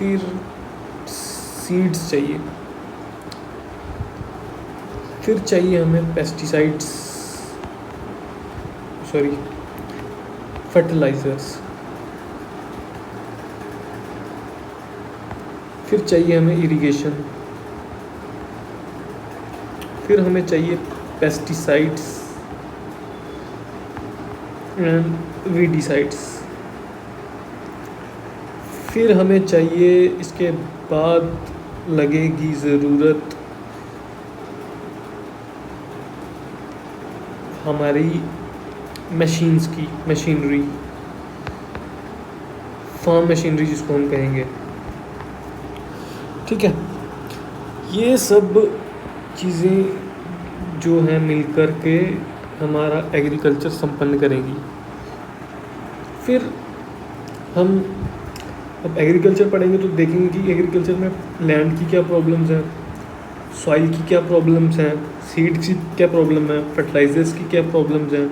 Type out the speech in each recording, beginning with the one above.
फिर सीड्स चाहिए, फिर चाहिए हमें पेस्टिसाइड्स, सॉरी फर्टिलाइज़र्स, फिर चाहिए हमें इरिगेशन, फिर हमें चाहिए पेस्टिसाइड्स एंड वीडिसाइड्स, फिर हमें चाहिए इसके बाद लगेगी ज़रूरत हमारी मशीन्स की, मशीनरी, फार्म मशीनरी जिसको हम कहेंगे। ठीक है, ये सब चीज़ें जो हैं मिलकर के हमारा एग्रीकल्चर संपन्न करेगी। फिर हम अब एग्रीकल्चर पढ़ेंगे तो देखेंगे कि एग्रीकल्चर में लैंड की क्या प्रॉब्लम्स हैं, सॉइल की क्या प्रॉब्लम्स हैं, सीड्स की क्या प्रॉब्लम है, फर्टिलाइजर्स की क्या प्रॉब्लम्स हैं,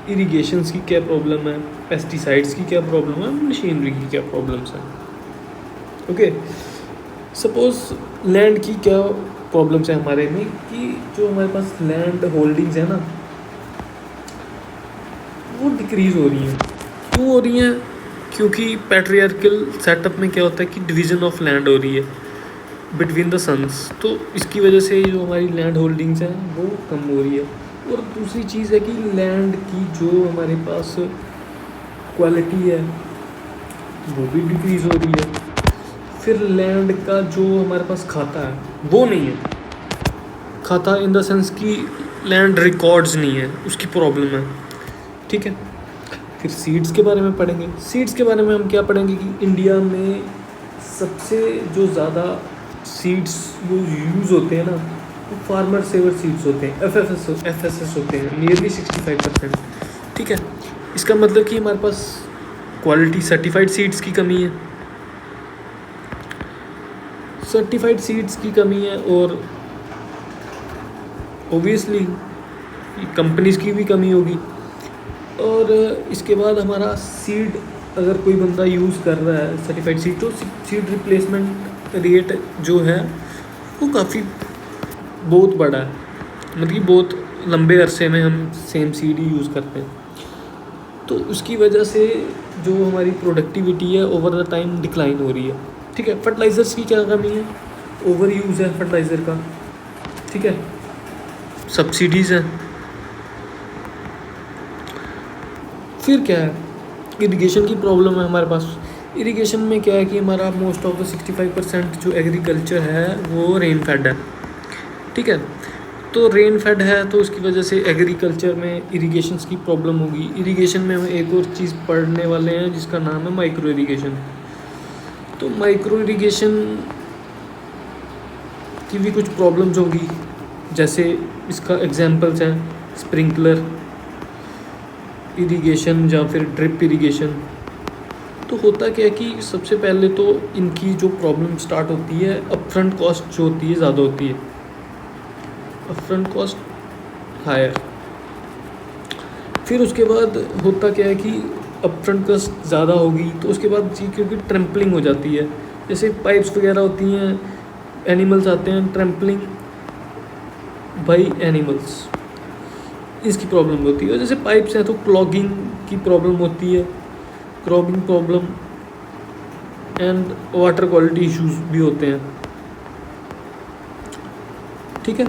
इरिगेशंस की क्या प्रॉब्लम है, पेस्टिसाइड्स की क्या प्रॉब्लम है, मशीनरी की क्या प्रॉब्लम्स हैं। ओके, सपोज लैंड की क्या प्रॉब्लम्स है हमारे में कि जो हमारे पास लैंड होल्डिंग्स है ना वो डिक्रीज़ हो रही हैं। क्यों हो रही हैं? क्योंकि पैट्रियार्कल सेटअप में क्या होता है कि डिवीज़न ऑफ लैंड हो रही है बिटवीन द सन्स, तो इसकी वजह से जो हमारी लैंड होल्डिंग्स हैं वो कम हो रही है। और दूसरी चीज़ है कि लैंड की जो हमारे पास क्वालिटी है वो भी डिक्रीज़ हो रही है। फिर लैंड का जो हमारे पास खाता है वो नहीं है, खाता इन द सेंस कि लैंड रिकॉर्ड्स नहीं है, उसकी प्रॉब्लम है। ठीक है, फिर सीड्स के बारे में पढ़ेंगे। सीड्स के बारे में हम क्या पढ़ेंगे कि इंडिया में सबसे जो ज़्यादा सीड्स जो यूज़ होते हैं ना वो फार्मर सेवर सीड्स होते हैं, एफएसएस होते हैं, नियरली 65%। ठीक है, इसका मतलब कि हमारे पास क्वालिटी सर्टिफाइड सीड्स की कमी है, सर्टिफाइड सीड्स की कमी है, और ओबियसली कंपनीज़ की भी कमी होगी। और इसके बाद हमारा सीड अगर कोई बंदा यूज़ कर रहा है सर्टिफाइड सीड, तो सीड रिप्लेसमेंट रेट जो है वो काफ़ी बहुत बड़ा है, मतलब कि बहुत लंबे अरसे में हम सेम सीड ही यूज़ करते हैं। तो उसकी वजह से जो हमारी प्रोडक्टिविटी है ओवर द टाइम डिक्लाइन हो रही है। ठीक है, फर्टिलाइज़र्स की क्या कमी है? ओवर यूज़ है फर्टिलाइज़र का। ठीक है, सब्सिडीज़ हैं। फिर क्या है? इरिगेशन की प्रॉब्लम है हमारे पास। इरिगेशन में क्या है कि हमारा मोस्ट ऑफ द 65% जो एग्रीकल्चर है वो रेन फेड है। ठीक है, तो रेन फेड है तो उसकी वजह से एग्रीकल्चर में इरिगेशन की प्रॉब्लम होगी। इरिगेशन में हम एक और चीज़ पढ़ने वाले हैं जिसका नाम है माइक्रो इरिगेशन। तो माइक्रो इरिगेशन की भी कुछ प्रॉब्लम्स होगी, जैसे इसका एग्जांपल्स हैं स्प्रिंकलर इरिगेशन या फिर ड्रिप इरिगेशन। तो होता क्या है कि सबसे पहले तो इनकी जो प्रॉब्लम स्टार्ट होती है, अपफ्रंट कॉस्ट जो होती है ज़्यादा होती है, अपफ्रंट कॉस्ट हायर। फिर उसके बाद होता क्या है कि अपफ्रंट कॉस्ट ज़्यादा होगी तो उसके बाद जी क्योंकि ट्रैम्पलिंग हो जाती है, जैसे पाइप्स वगैरह होती हैं, एनिमल्स आते हैं, ट्रैम्पलिंग बाई एनिमल्स, इसकी प्रॉब्लम होती है। जैसे पाइप्स हैं तो क्लॉगिंग की प्रॉब्लम होती है, clogging problem and water quality issues भी होते हैं। ठीक है,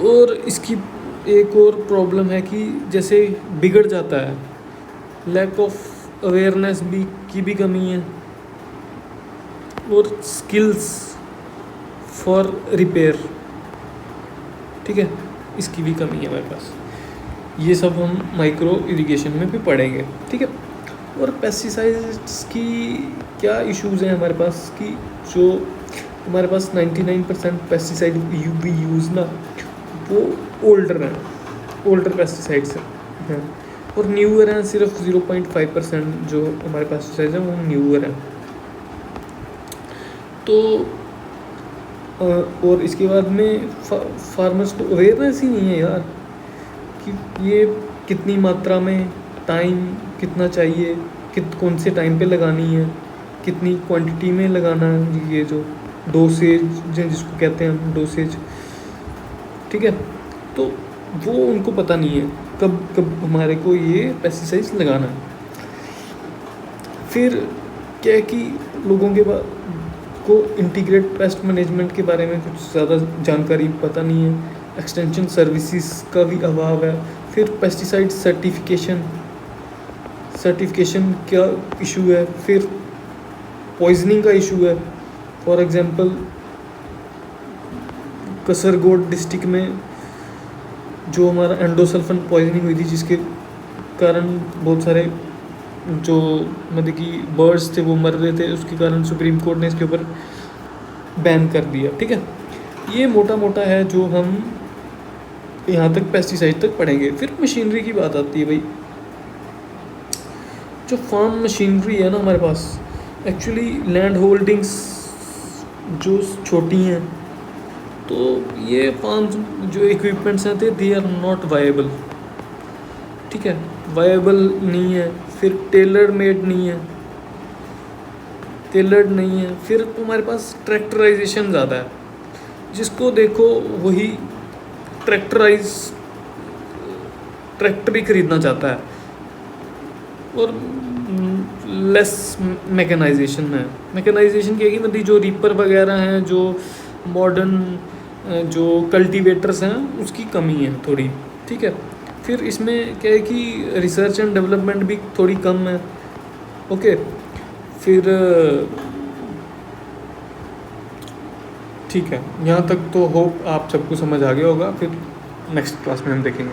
और इसकी एक और प्रॉब्लम है कि जैसे बिगड़ जाता है, लैक ऑफ अवेयरनेस भी की भी कमी है, और स्किल्स फॉर रिपेयर, ठीक है, इसकी भी कमी है हमारे पास। ये सब हम माइक्रो इरिगेशन में भी पढ़ेंगे। ठीक है, और पेस्टिसाइड्स की क्या इश्यूज़ हैं हमारे पास कि जो हमारे पास 99% पेस्टिसाइड भी यूज़ ना वो ओल्डर हैं, ओल्डर पेस्टिसाइड्स हैं, और न्यूअर हैं सिर्फ 0.5% जो हमारे पेस्टिसाइड्स हैं वो न्यूअर हैं। तो और इसके बाद में फार्मर्स को अवेयरनेस ही नहीं है यार कि ये कितनी मात्रा में, टाइम कितना चाहिए, कौन से टाइम पे लगानी है, कितनी क्वांटिटी में लगाना है, ये जो डोसेज जिसको कहते हैं हम डोसेज, ठीक है। तो वो उनको पता नहीं है कब कब हमारे को ये पेस्टिसाइड्स लगाना है। फिर क्या है कि लोगों के को इंटीग्रेट पेस्ट मैनेजमेंट के बारे में कुछ ज़्यादा जानकारी पता नहीं है, एक्सटेंशन सर्विसेज का भी अभाव है। फिर पेस्टिसाइड सर्टिफिकेशन का इशू है, फिर पॉइजनिंग का इशू है। फॉर एग्जांपल कसरगोड डिस्ट्रिक्ट में जो हमारा एंडोसल्फान पॉइजनिंग हुई थी, जिसके कारण बहुत सारे जो मतलब कि बर्ड्स थे वो मर रहे थे, उसके कारण सुप्रीम कोर्ट ने इसके ऊपर बैन कर दिया, ठीक है। ये मोटा मोटा है जो हम यहाँ तक पेस्टिसाइड तक पढ़ेंगे। फिर मशीनरी की बात आती है भाई। जो फार्म मशीनरी है ना हमारे पास, एक्चुअली लैंड होल्डिंग्स जो छोटी हैं, तो ये फार्म जो इक्विपमेंट्स हैं दे आर नॉट वायबल, ठीक है, वायबल नहीं है। फिर टेलर्ड नहीं है। फिर तुम्हारे पास ट्रैक्टराइजेशन ज़्यादा है, जिसको देखो वही ट्रैक्टर ही खरीदना चाहता है, और लेस मैकेनाइजेशन है। मैकेनाइजेशन क्या है कि मतलब जो रीपर वगैरह हैं, जो मॉडर्न जो कल्टीवेटर्स हैं, उसकी कमी है थोड़ी, ठीक है। फिर इसमें क्या है कि रिसर्च एंड डेवलपमेंट भी थोड़ी कम है, ओके। फिर ठीक है, यहाँ तक तो होप आप सबको समझ आ गया होगा। फिर नेक्स्ट क्लास में हम देखेंगे।